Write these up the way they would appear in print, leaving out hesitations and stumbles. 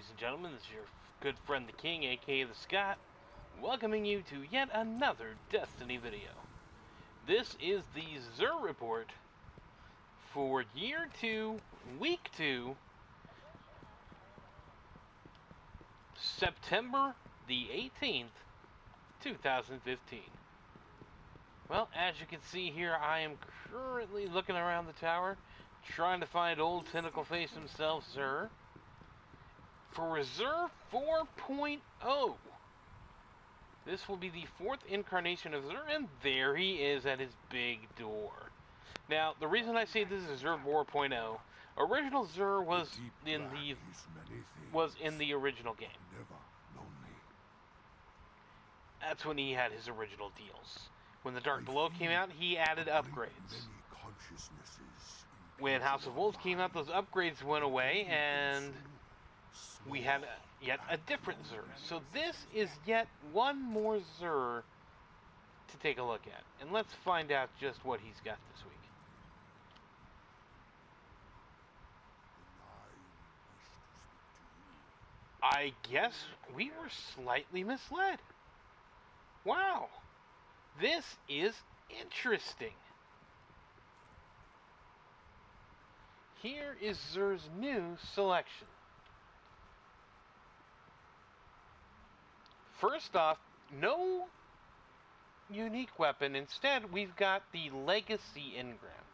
ladies and gentlemen, this is your good friend the King, aka the Scott, welcoming you to yet another Destiny video. This is the Xur report for Year 2, Week 2, September the 18th, 2015. Well, as you can see here, I am currently looking around the tower, trying to find old Tentacle Face himself, Xur. For Xur 4.0, this will be the fourth incarnation of Xur, and there he is at his big door. Now, the reason I say this is Xur 4.0, original Xur was in the original game. That's when he had his original deals. When the Dark Below came out, he added upgrades. When House of Wolves came out, those upgrades went away, and we had yet a different Xur. So this is yet one more Xur to take a look at. And let's find out just what he's got this week. I guess we were slightly misled. Wow. This is interesting. Here is Xur's new selection. First off, no unique weapon. Instead, we've got the Legacy Engram.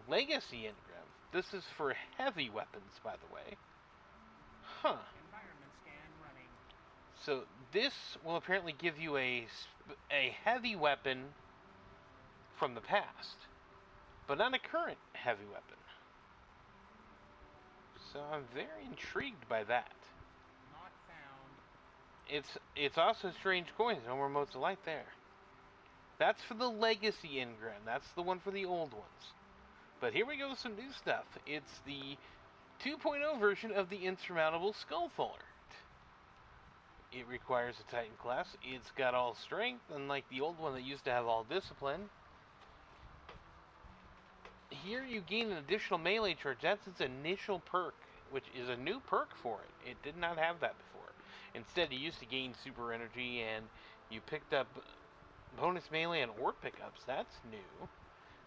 Legacy Engram. This is for heavy weapons, by the way. Huh. Environment scan running. So this will apparently give you a heavy weapon from the past, but not a current heavy weapon. So I'm very intrigued by that. Not found. It's also strange coins. No more motes of light there. That's for the Legacy Engram. That's the one for the old ones. But here we go with some new stuff. It's the 2.0 version of the Insurmountable Skullfuller. It requires a Titan class. It's got all strength, unlike the old one that used to have all discipline. Here you gain an additional melee charge. That's its initial perk, which is a new perk for it. It did not have that before. Instead, you used to gain super energy, and you picked up bonus melee and orb pickups. That's new.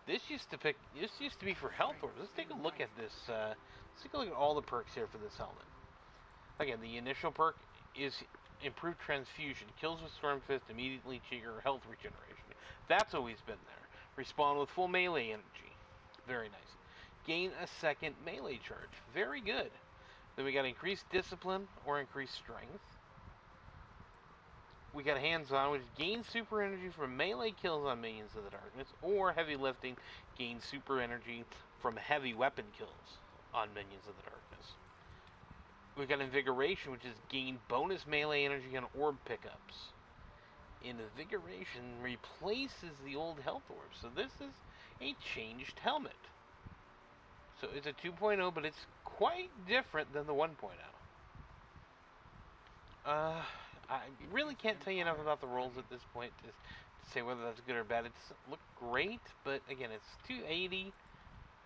This used to be for health orbs. Let's take a look at this. Let's take a look at all the perks here for this helmet. Again, the initial perk is improved transfusion. Kills with Storm Fist immediately trigger health regeneration. That's always been there. Respawn with full melee energy. Very nice. Gain a second melee charge. Very good. Then we got increased discipline or increased strength. We got hands-on, which gains super energy from melee kills on minions of the darkness, or heavy lifting gains super energy from heavy weapon kills on minions of the darkness. We got invigoration, which is gain bonus melee energy on orb pickups. Invigoration replaces the old health orb, so this is a changed helmet. So it's a 2.0, but it's quite different than the 1.0. I really can't tell you enough about the rolls at this point to say whether that's good or bad. It doesn't look great, but again, it's 280.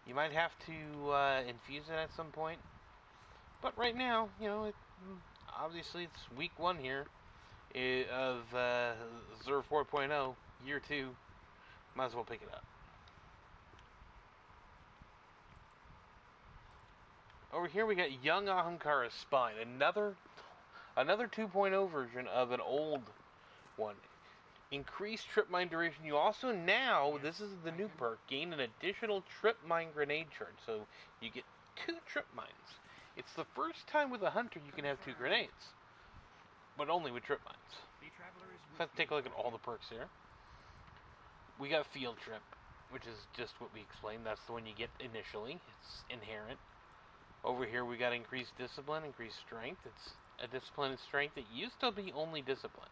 You might have to infuse it at some point. But right now, you know, obviously it's week 1 here of Xur 4.0, year 2. Might as well pick it up. Over here we got Young Ahamkara's Spine, another 2.0 version of an old one. Increased trip mine duration. You also now, this is the new perk, gain an additional trip mine grenade charge. So you get 2 trip mines. It's the first time with a hunter you can have 2 grenades, but only with trip mines. So let's take a look at all the perks here. We got Field Trip, which is just what we explained. That's the one you get initially. It's inherent. Over here we got increased discipline, increased strength. It's a discipline and strength. It used to be only discipline.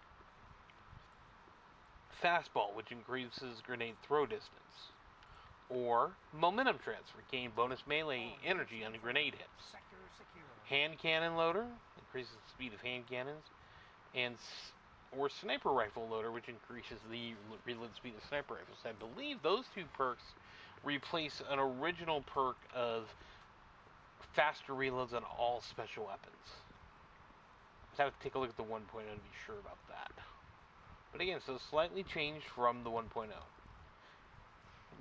Fastball, which increases grenade throw distance. Or momentum transfer, gain bonus melee energy on the grenade hits. Hand cannon loader, increases the speed of hand cannons. Or sniper rifle loader, which increases the reload speed of sniper rifles. I believe those 2 perks replace an original perk of faster reloads on all special weapons. I'd have to take a look at the 1.0 to be sure about that. But again, so slightly changed from the 1.0.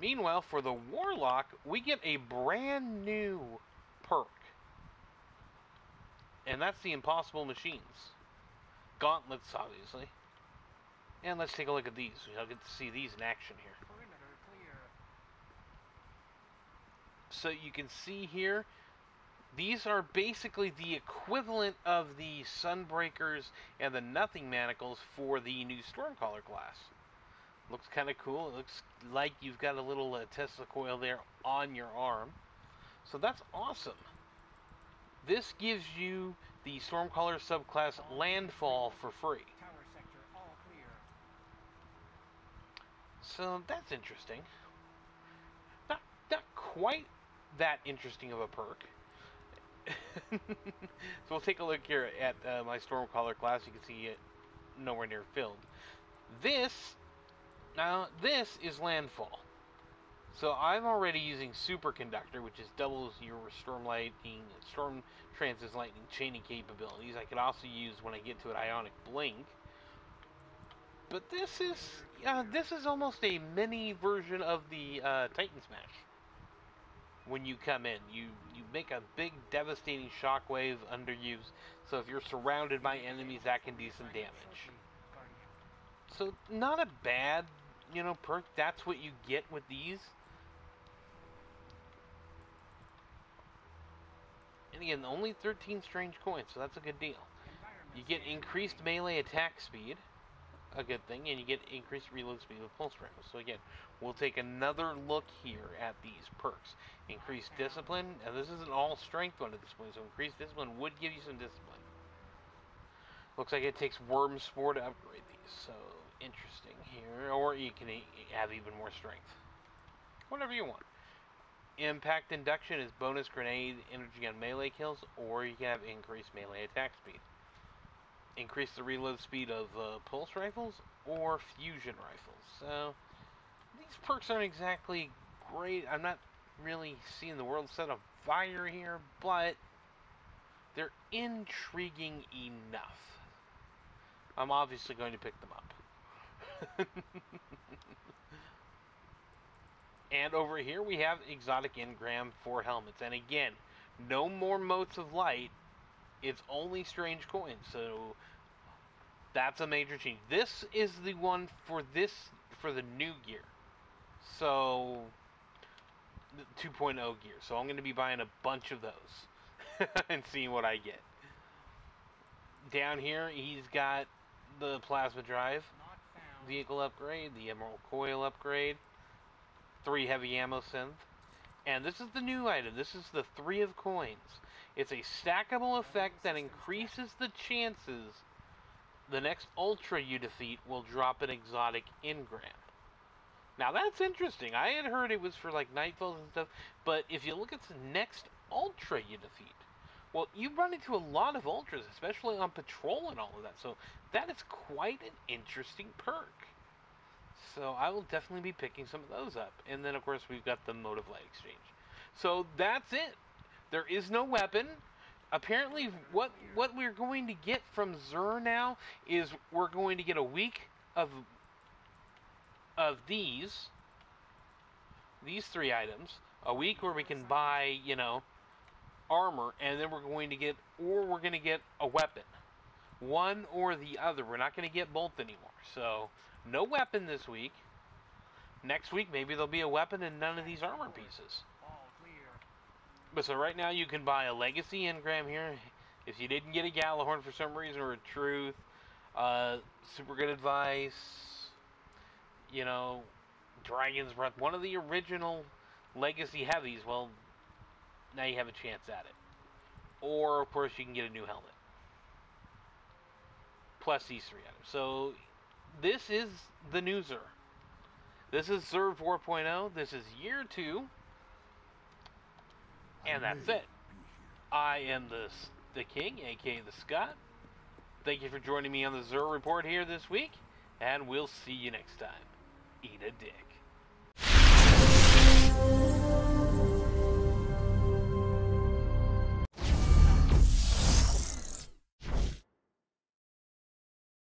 Meanwhile, for the Warlock, we get a brand new perk. And that's the Impossible Machines. Gauntlets, obviously. And let's take a look at these. I'll get to see these in action here. Perimeter clear. So you can see here, these are basically the equivalent of the Sunbreakers and the Nothing Manacles for the new Stormcaller class. Looks kind of cool. It looks like you've got a little Tesla coil there on your arm. So that's awesome. This gives you the Stormcaller subclass Landfall for free. Tower sector all clear. So that's interesting. Not quite that interesting of a perk. So we'll take a look here at my Stormcaller class. You can see it nowhere near filled. This is Landfall. So I'm already using Superconductor, which is doubles your Storm Trans's lightning chaining capabilities. I could also use when I get to an Ionic Blink. But this is almost a mini version of the Titan Smash. When you come in, you make a big devastating shockwave under you. So if you're surrounded by enemies, that can do some damage. So not a bad, perk. That's what you get with these. And again, only 13 strange coins, so that's a good deal. You get increased melee attack speed, a good thing, and you get increased reload speed with pulse rifles. So again, we'll take another look here at these perks. Increased discipline, and this is an all strength one at this point, so increased discipline would give you some discipline. Looks like it takes Worm Spore to upgrade these, so interesting here. Or you can have even more strength. Whatever you want. Impact Induction is bonus grenade energy on melee kills, or you can have increased melee attack speed. Increase the reload speed of pulse rifles or fusion rifles. So these perks aren't exactly great. I'm not really seeing the world set on fire here, but they're intriguing enough. I'm obviously going to pick them up. And over here we have exotic engram for helmets. And again, no more motes of light. It's only strange coins. So that's a major change. This is the one for the new gear. So 2.0 gear. So I'm going to be buying a bunch of those and seeing what I get. Down here he's got the plasma drive vehicle upgrade, the emerald coil upgrade, 3 heavy ammo synth, and this is the new item. This is the 3 of coins. It's a stackable effect that increases the chances the next ultra you defeat will drop an exotic engram. Now that's interesting. I had heard it was for like Nightfalls and stuff, but if you look at the next ultra you defeat, well, you run into a lot of ultras, especially on patrol and all of that, so that is quite an interesting perk. So I will definitely be picking some of those up. And then, of course, we've got the Mode of Light Exchange. So that's it. There is no weapon. Apparently, what we're going to get from Xur now is we're going to get a week of these 3 items. A week where we can buy, armor, and then we're going to get a weapon. One or the other. We're not going to get both anymore. So no weapon this week. Next week, maybe there'll be a weapon and none of these armor pieces. But so right now, you can buy a Legacy engram here. If you didn't get a Galahorn for some reason, or a Truth, super good advice, Dragon's Breath, one of the original Legacy heavies, well, now you have a chance at it. Or, of course, you can get a new helmet. Plus these 3 items. So this is the new Xur. This is Xur 4.0. This is year 2. And that's it. I am the King, aka the Scott. Thank you for joining me on the Xur Report here this week. And we'll see you next time. Eat a dick.